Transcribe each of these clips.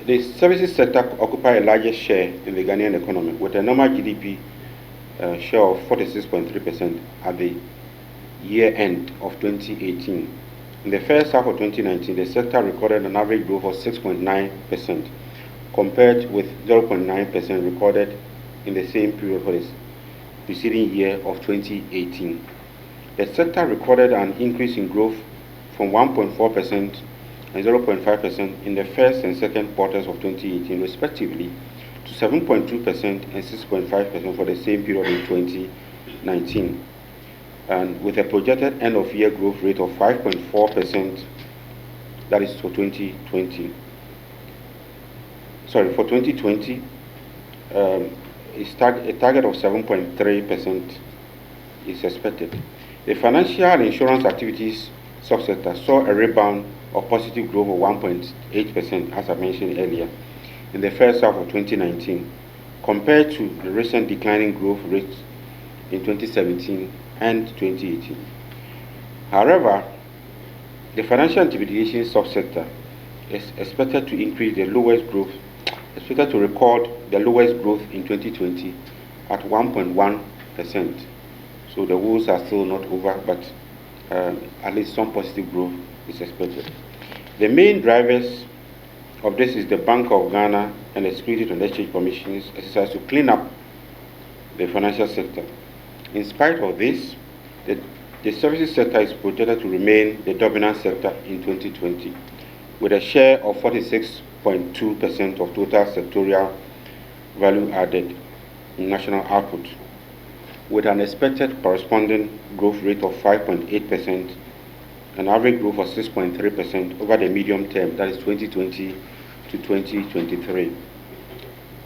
The services sector occupy a largest share in the Ghanaian economy, with a normal GDP share of 46.3% at the year end of 2018. In the first half of 2019, the sector recorded an average growth of 6.9%, compared with 0.9% recorded in the same period for the preceding year of 2018. The sector recorded an increase in growth from 1.4% and 0.5% in the first and second quarters of 2018, respectively, to 7.2% and 6.5% for the same period in 2019, and with a projected end-of-year growth rate of 5.4%, that is for 2020. For 2020, a target of 7.3% is expected. The financial and insurance activities subsector saw a rebound of positive growth of 1.8%, as I mentioned earlier, in the first half of 2019, compared to the recent declining growth rates in 2017 and 2018. However, the financial intermediation subsector is expected to record the lowest growth in 2020 at 1.1%. So the woes are still not over, but at least some positive growth is expected. The main drivers of this is the Bank of Ghana and the Securities and Exchange Commission's exercise to clean up the financial sector. In spite of this, the services sector is projected to remain the dominant sector in 2020, with a share of 46.2% of total sectorial value added in national output, with an expected corresponding growth rate of 5.8%, an average growth of 6.3% over the medium term, that is 2020 to 2023.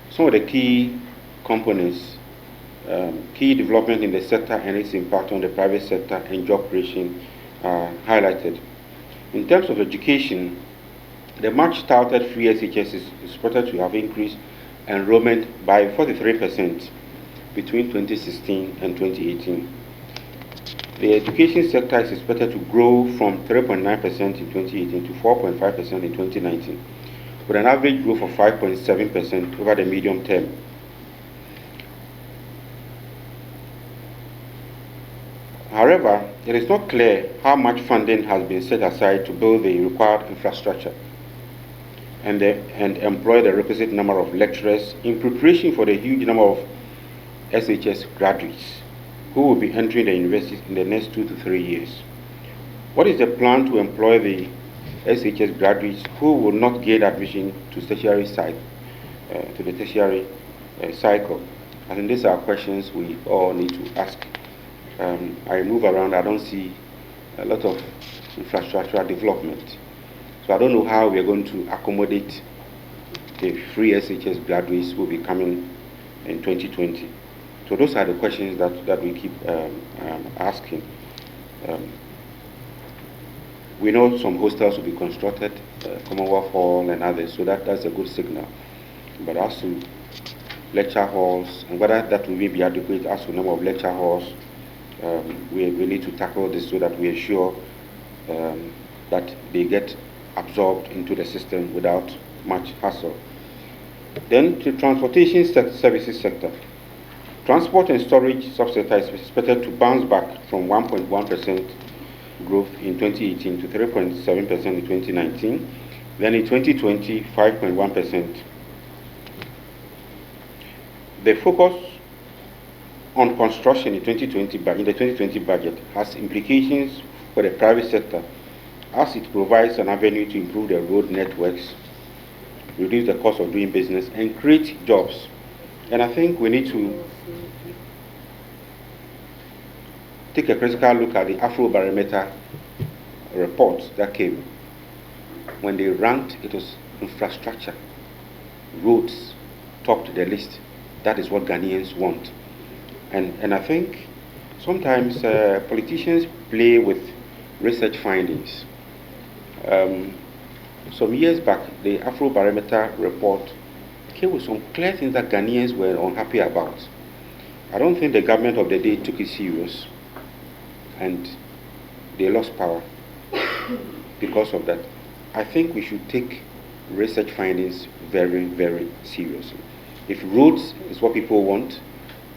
Some of the key components, key development in the sector and its impact on the private sector and job creation are highlighted. In terms of education, the much touted free SHS is expected to have increased enrollment by 43% between 2016 and 2018. The education sector is expected to grow from 3.9% in 2018 to 4.5% in 2019, with an average growth of 5.7% over the medium term. However, it is not clear how much funding has been set aside to build the required infrastructure and employ the requisite number of lecturers in preparation for the huge number of SHS graduates who will be entering the universities in the next 2 to 3 years. What is the plan to employ the SHS graduates who will not gain admission to the tertiary cycle? I think these are questions we all need to ask. I move around, I don't see a lot of infrastructural development. So I don't know how we are going to accommodate the free SHS graduates who will be coming in 2020. So those are the questions that we keep asking. We know some hostels will be constructed, Commonwealth Hall and others, so that's a good signal. But as to lecture halls, and whether that will be adequate as to number of lecture halls, we need to tackle this so that we ensure that they get absorbed into the system without much hassle. Then the transportation services sector. Transport and storage subsector is expected to bounce back from 1.1% growth in 2018 to 3.7% in 2019. Then in 2020, 5.1%. The focus on construction in the 2020 budget has implications for the private sector, as it provides an avenue to improve the road networks, reduce the cost of doing business, and create jobs. And I think we need to take a critical look at the Afrobarometer report that came. When they ranked, it was infrastructure, roads topped the list. That is what Ghanaians want. And I think sometimes politicians play with research findings. Some years back, the Afrobarometer report came with some clear things that Ghanaians were unhappy about. I don't think the government of the day took it serious, and they lost power because of that. I think we should take research findings very, very seriously. If roads is what people want,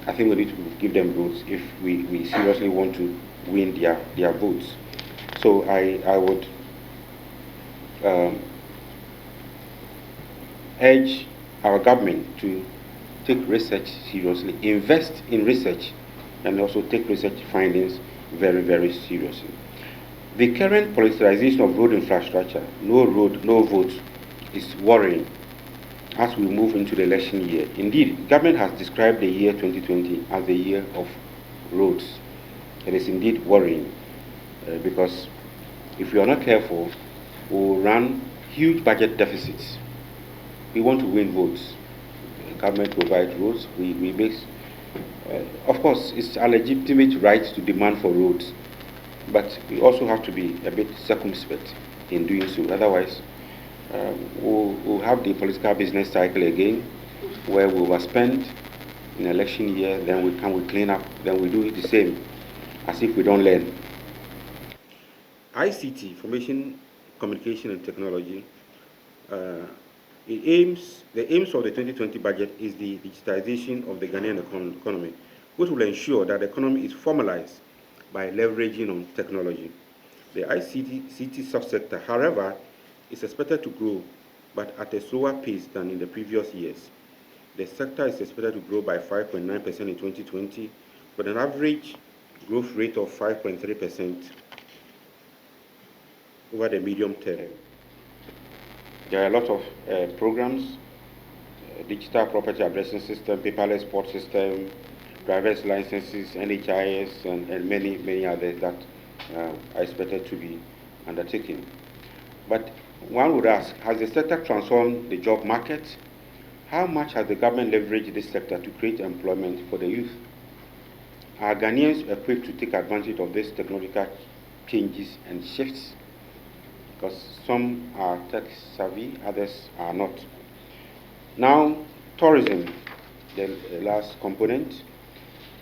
I think we need to give them roads if we seriously want to win their votes. So I would urge our government to take research seriously, invest in research, and also take research findings very, very seriously. The current politicization of road infrastructure, no road, no vote, is worrying as we move into the election year. Indeed, government has described the year 2020 as the year of roads. It is indeed worrying because if we are not careful, we will run huge budget deficits. We want to win votes. The government provides roads. We make, of course, it's a legitimate right to demand for roads, but we also have to be a bit circumspect in doing so. Otherwise, we'll have the political business cycle again, where we overspend in election year, then we clean up, then we do it the same, as if we don't learn. ICT, Information, Communication and Technology, the aims of the 2020 budget is the digitization of the Ghanaian economy, which will ensure that the economy is formalized by leveraging on technology. The ICT subsector, however, is expected to grow, but at a slower pace than in the previous years. The sector is expected to grow by 5.9% in 2020, with an average growth rate of 5.3% over the medium term. There are a lot of programs, digital property addressing system, paperless port system, driver's licenses, NHIS, and many, many others that are expected to be undertaken. But one would ask, has the sector transformed the job market? How much has the government leveraged this sector to create employment for the youth? Are Ghanaians equipped to take advantage of these technological changes and shifts? Because some are tech savvy, others are not. Now, tourism, the last component.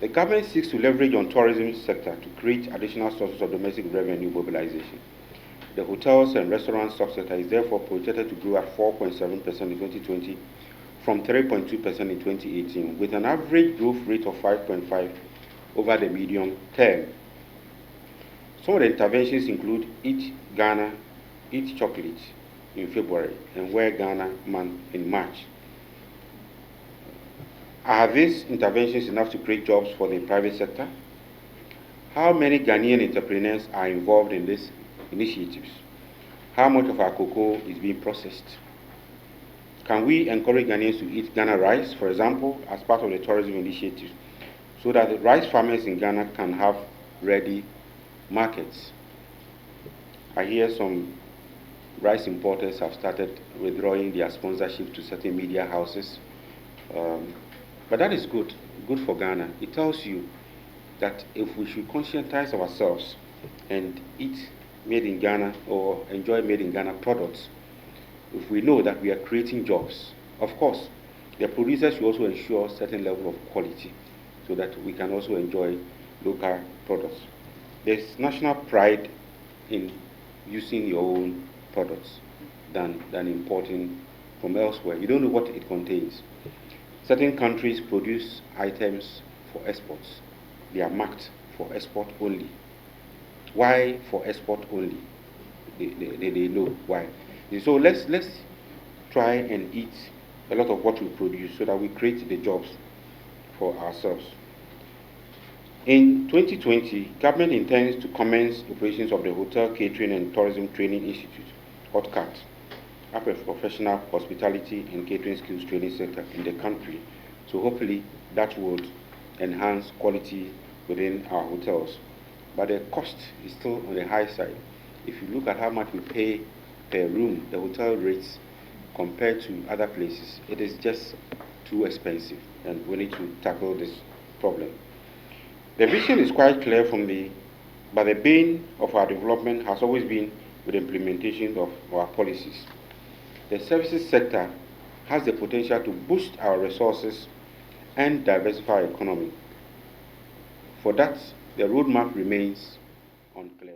The government seeks to leverage on tourism sector to create additional sources of domestic revenue mobilization. The hotels and restaurant subsector is therefore projected to grow at 4.7% in 2020 from 3.2% in 2018, with an average growth rate of 5.5% over the medium term. Some of the interventions include Eat Ghana, Eat Chocolate in February, and Wear Ghana Month in March. Are these interventions enough to create jobs for the private sector? How many Ghanaian entrepreneurs are involved in these initiatives? How much of our cocoa is being processed? Can we encourage Ghanaians to eat Ghana rice, for example, as part of the tourism initiative, so that the rice farmers in Ghana can have ready markets? I hear some rice importers have started withdrawing their sponsorship to certain media houses. But that is good for Ghana. It tells you that if we should conscientize ourselves and eat made in Ghana or enjoy made in Ghana products, if we know that we are creating jobs, of course, the producers should also ensure a certain level of quality so that we can also enjoy local products. There's national pride in using your own products than importing from elsewhere. You don't know what it contains. Certain countries produce items for exports. They are marked for export only. Why for export only? They know why. So let's try and eat a lot of what we produce so that we create the jobs for ourselves. In 2020, government intends to commence operations of the Hotel Catering and Tourism Training Institute, HOTCAT, a professional hospitality and catering skills training center in the country. So hopefully that would enhance quality within our hotels. But the cost is still on the high side. If you look at how much we pay per room, the hotel rates compared to other places, it is just too expensive, and we need to tackle this problem. The vision is quite clear but the bane of our development has always been with the implementation of our policies. The services sector has the potential to boost our resources and diversify our economy. For that, the roadmap remains unclear.